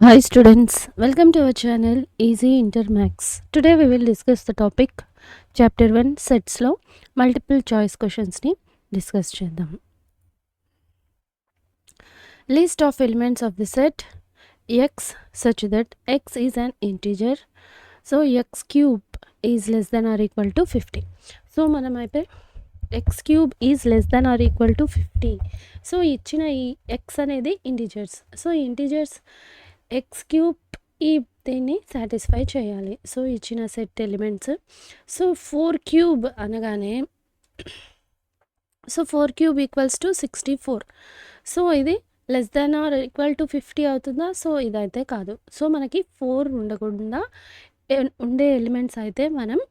Hi students, welcome to our channel Easy Intermax. Today we will discuss the topic Chapter 1 Sets లో multiple choice questions ని discuss చేద్దాం. List of elements of the set x such that x is an integer. So x cube is less than or equal to 50. So మనమైతే x cube is less than or equal to 50. So ఇచ్చిన ఈ x అనేది integers. So integers x cube ఈ దీన్ని satisfy చేయాలి. So ఇచ్చిన set elements. So 4 cube అనగానే so 4 cube equals to 64. So ఇది less than or equal to 50 అవుతుందా? సో ఇదైతే కాదు. సో మనకి 4 ఉండకుండా ఉండే ఎలిమెంట్స్ అయితే మనం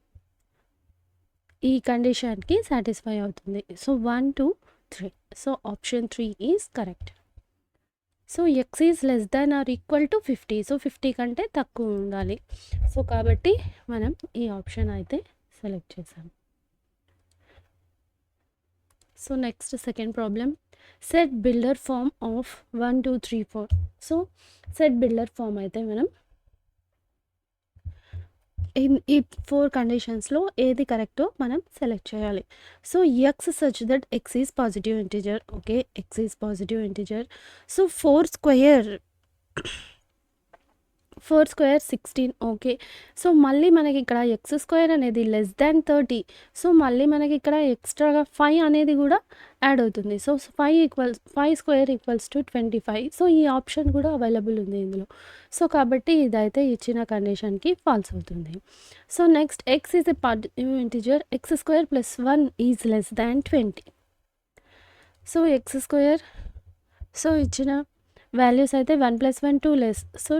ఈ కండిషన్కి సాటిస్ఫై అవుతుంది. So 1 2 3. So option 3 is correct. So X is less than or equal to 50. So 50 కంటే తక్కువ ఉండాలి. సో కాబట్టి మనం ఈ ఆప్షన్ అయితే సెలెక్ట్ చేసాం. So next second problem, set builder form of 1 2 3 4. So set builder form అయితే మనం ఈ 4 కండిషన్స్లో ఏది కరెక్టో మనం సెలెక్ట్ చేయాలి. So X such that X is positive integer. Okay, X is positive integer. So 4 square 16. Okay, so మళ్ళీ మనకి ఇక్కడ ఎక్స్ స్క్వేర్ అనేది లెస్ దాన్ 30. సో మళ్ళీ మనకి ఇక్కడ ఎక్స్ట్రాగా 5 అనేది కూడా యాడ్ అవుతుంది. So 5 square equals to 25. So ఈ ఆప్షన్ కూడా అవైలబుల్ ఉంది ఇందులో. సో కాబట్టి ఇదైతే ఇచ్చిన కండిషన్కి ఫాల్స్ అవుతుంది. So next, X is a positive integer. X square plus 1 is less than 20. So X square, so ఇచ్చిన వాల్యూస్ అయితే 1 + 1 2 less. So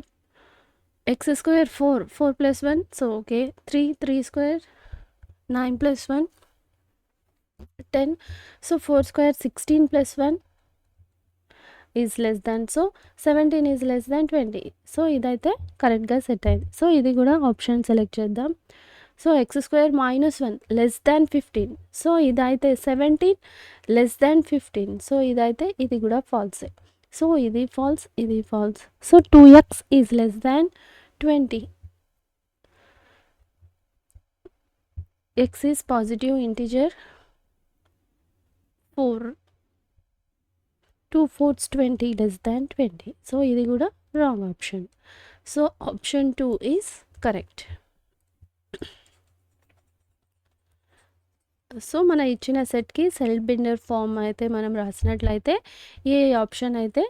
X square 4 + 1. So okay, 3 square 9 + 1 10. So 4 square 16 + 1 is less than. So 17 is less than 20. So ఇదైతే కరెక్ట్గా set అయింది. So ఇది కూడా option select చేద్దాం. So X square -1 less than 15. So ఇదైతే 17 less than 15. So ఇదైతే ఇది కూడా ఫాల్సే. సో ఇది ఫాల్స్, ఇది false. So 2x is less than 20. x is positive integer. 4 2 4s 20 less than 20. So ఇది కూడా wrong option. So option 2 is correct. So మన ఇచ్చిన సెట్కి సెట్ బిల్డర్ ఫామ్ అయితే మనం రాసినట్లయితే ఏ ఆప్షన్ అయితే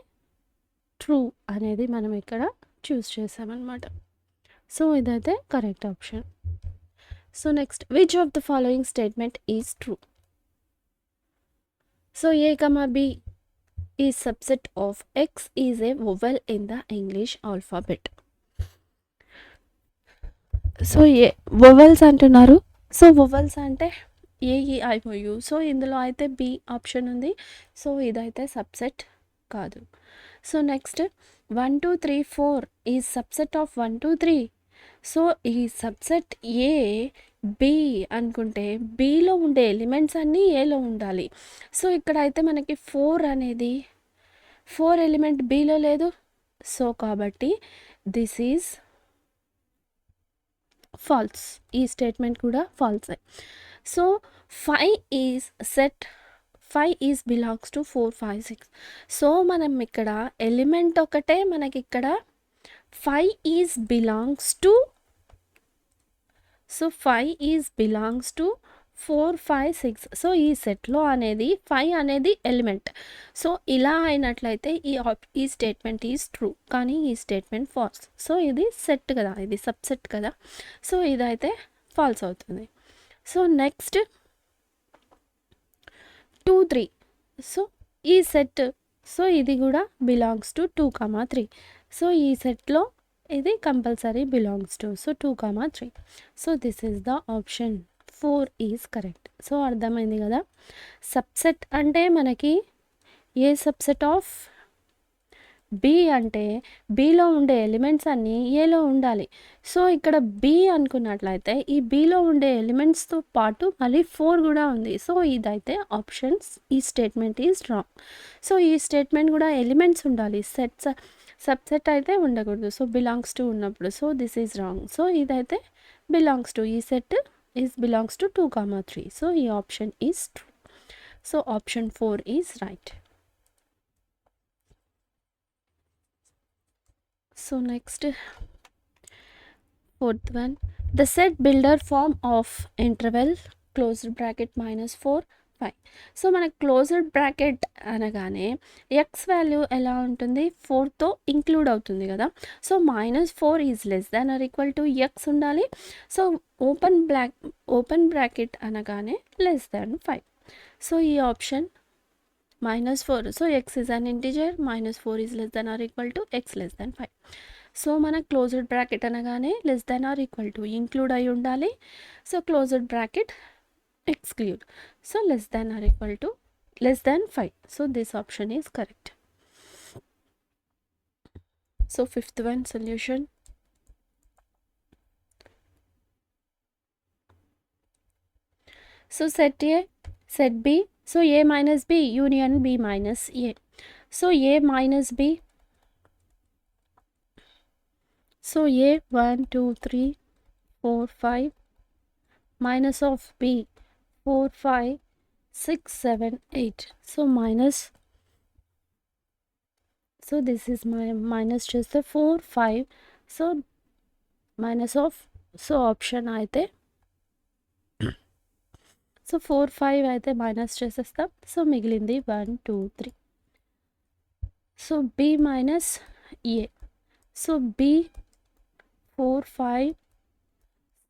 ట్రూ అనేది మనం ఇక్కడ చూస్ చేసామన్నమాట. సో ఇదైతే correct option. So next, which of the following statement is true? So A comma B is subset of X is a vowel in the English alphabet. So a vowels అంటున్నారు. So vowels అంటే AEIOU. So ఇందులో అయితే B option ఉంది. So ఇదైతే subset కాదు. So next, 1 2 3 4 is subset of 1 2 3. So ఈ subset A B అనుకుంటే బిలో ఉండే ఎలిమెంట్స్ అన్నీ ఏలో ఉండాలి. సో ఇక్కడ అయితే మనకి 4 అనేది 4 ఎలిమెంట్ బిలో లేదు. సో కాబట్టి దిస్ ఈజ్ ఫాల్స్. ఈ స్టేట్మెంట్ కూడా ఫాల్సే. So 5 is set 5 is belongs to 4 5 6. So మనం ఇక్కడ ఎలిమెంట్ ఒకటే, మనకి ఇక్కడ 5 is belongs to, so 5 is belongs to 4 5 6. So ఈ సెట్లో అనేది 5 అనేది ఎలిమెంట్. సో ఇలా అయినట్లయితే ఈ స్టేట్మెంట్ ఈజ్ ట్రూ, కానీ ఈ స్టేట్మెంట్ ఫాల్స్. సో ఇది సెట్ కదా, ఇది సబ్సెట్ కదా. సో ఇదైతే ఫాల్స్ అవుతుంది. So next 2 3. సో ఈ సెట్, సో ఇది కూడా బిలాంగ్స్ టు 2 3. సో ఈ సెట్లో ఇది compulsory belongs to, so 2 3. So this is the option 4 is correct. So అర్థమైంది కదా. సబ్సెట్ అంటే మనకి ఏ సబ్సెట్ ఆఫ్ బి అంటే బిలో ఉండే ఎలిమెంట్స్ అన్నీ ఏలో ఉండాలి. సో ఇక్కడ బి అనుకున్నట్లయితే ఈ బిలో ఉండే ఎలిమెంట్స్తో పాటు మళ్ళీ 4 కూడా ఉంది. సో ఇదైతే ఆప్షన్స్, ఈ స్టేట్మెంట్ ఈజ్ రాంగ్. సో ఈ స్టేట్మెంట్ కూడా ఎలిమెంట్స్ ఉండాలి. సబ్సెట్ అయితే ఉండకూడదు. సో బిలాంగ్స్ టు ఉన్నప్పుడు. So this is wrong. So ఇదైతే బిలాంగ్స్ టు, ఈ set is belongs to 2, 3. So ఈ option is true. So option 4 is right. So next fourth one, the set builder form of interval closed bracket -4, 5. So మనకు closed bracket అనగానే X value ఎలా ఉంటుంది, 4తో include అవుతుంది కదా. So -4 is less than or equal to X ఉండాలి. So open bracket అనగానే less than 5. So ఈ option -4. So X is an integer, -4 is less than or equal to X less than 5. So మన closed bracket అనగానే less than or equal to include అయి ఉండాలి. So closed bracket exclude. So less than or equal to less than 5. So this option is correct. So fifth one solution. So set A, set B. So A minus B union B minus A. So A minus B. So A 1 2 3 4 5 minus of B 4 5 6 7 8. So minus. So this is my minus just the 4 5. So minus of. So option అయితే. So 4 5 అయితే minus చేసేస్తాం. So మిగిలింది 1 2 3. So B minus A. So B 4 5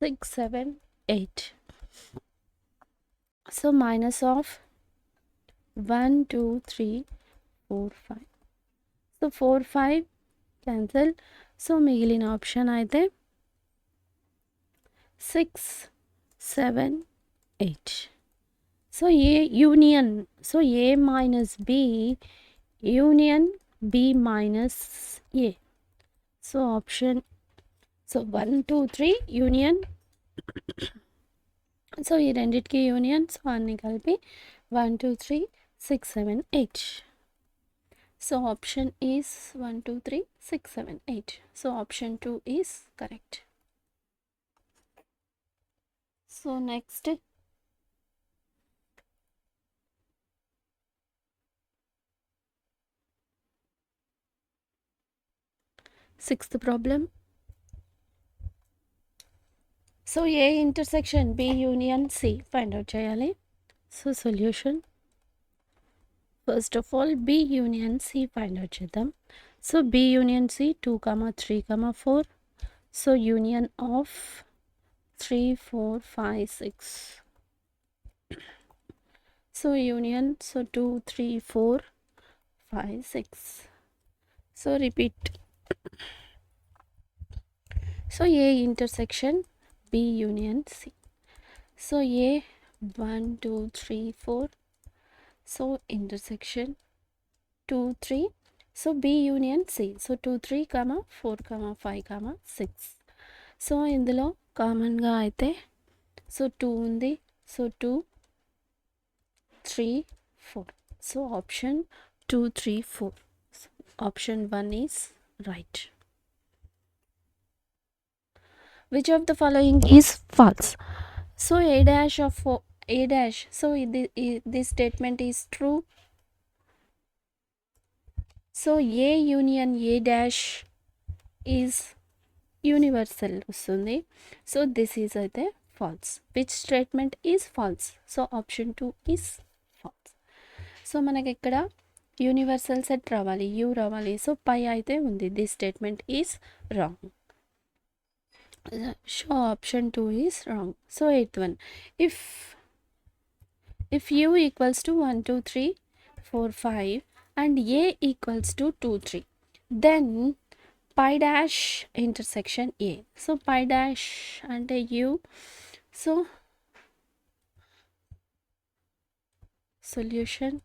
6 7 8. So minus of 1 2 3 4 5. So 4 5 cancel. So మిగిలిన option అయితే 6 7 8. So A union. So A minus B union B minus A. So option. So 1 2 3 union. So ఈ రెండిటికి union. So అన్ని కలిపి 1 2 3 6 7 8. So option is 1 2 3 6 7 8. So option 2 is correct. So next sixth problem. So A intersection B union C find out చేయాలి. So solution. First of all B union C find out చేద్దాం. So B union C 2 3 4. So union of 3 4 5 6. So union. So 2 3 4 5 6. So repeat. So A intersection B union C. So A 1 2 3 4. So intersection 2 3. So B union C. So 2 3 4 5 6. So ఇందులో కామన్గా అయితే so 2 ఉంది. So 2 3 4. So option 2 3 4. Option 1 is right. Which of the following is false? So A dash of A dash. So this statement is true. So A union A dash is universal వస్తుంది. So this is అయితే false. Which statement is false? So option 2 is false. So మనకి ఇక్కడ universal set రావాలి, you రావాలి. So పై అయితే ఉంది. This statement is wrong. So option 2 is wrong. So 8th one, if u equals to 1 2 3 4 5 and a equals to 2 3, then pi dash intersection a. So pi dash and a u. So solution,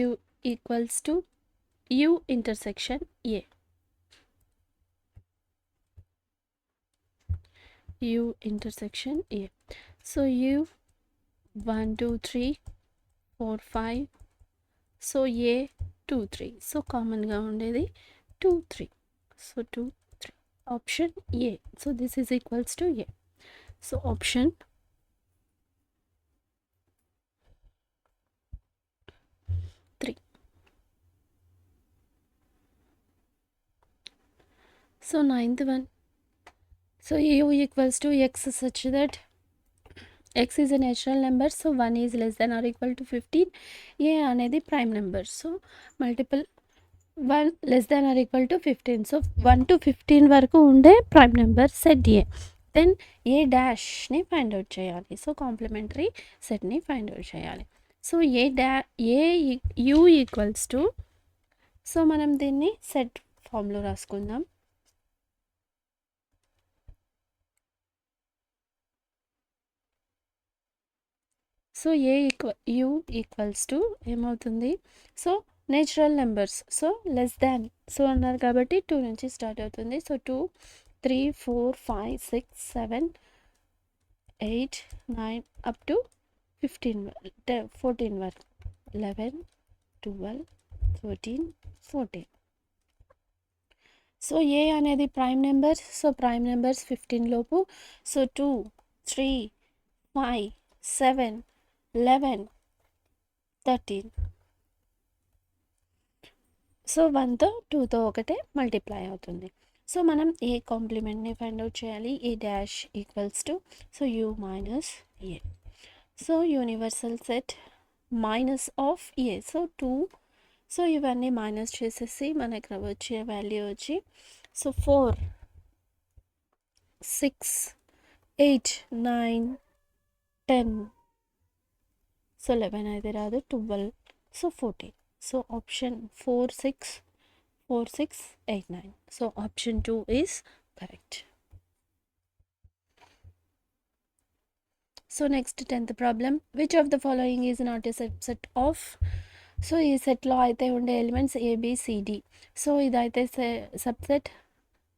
u equals to u intersection a. U intersection A. So U 1 2 3 4 5. So A 2 3. So కామన్గా ఉండేది 2 3. So 2 3 option A. So this is equals to A. So option 3. So 9th one. So u equals to x such that x is a natural number, so 1 is less than or equal to 15. a అనేది prime number, so multiple 1 less than or equal to 15. So 1 to 15 వరకు ఉండే prime number set ఏ. Then ఏ డాష్ని find out చేయాలి. So complementary సెట్ని find out చేయాలి. So A you equals to, so మనం దీన్ని set ఫామ్లో రాసుకుందాం. So you equals to ఏమవుతుంది, so natural numbers, so less దాన్, so అన్నారు కాబట్టి 2 నుంచి స్టార్ట్ అవుతుంది. సో 2 3 4 5 6 7 8 9 అప్ టు 15 14 వరకు, 11 12 13 14. సో ఏ అనేది prime number, so prime numbers 15 లోపు. సో 2 3 5 7 11 13. సో 1తో 2తో ఒకటే మల్టిప్లై అవుతుంది. సో మనం ఏ కాంప్లిమెంట్ని ఫైండ్ అవుట్ చేయాలి. A dash equals to, so U minus A. So universal set minus of A. So 2, so ఇవన్నీ minus చేసేసి మనకు వచ్చే వాల్యూ వచ్చి, సో 4 6 8 9 10. సో 11 అయితే రాదు, 12, so 14. So option 4 6 4 6 8 9. So option 2 is correct. So next 10th problem. Which of the following is not a subset of, so ఈ సెట్లో అయితే ఉండే ఎలిమెంట్స్ ఏబిసిడి. సో ఇదైతే సబ్సెట్,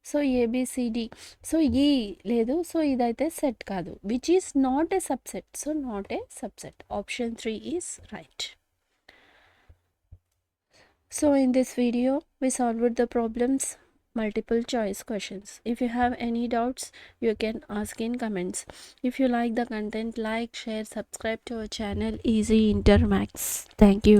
సో ఏబిసిడి. సో ఈ లేదు, సో ఇదైతే సెట్ కాదు. Which is not a subset, so not a subset. Option 3 is right. So in this video we solved the problems, multiple choice questions. If you have any doubts you can ask in comments. If you like the content, like, share, subscribe to our channel Easy Inter Maths. Thank you.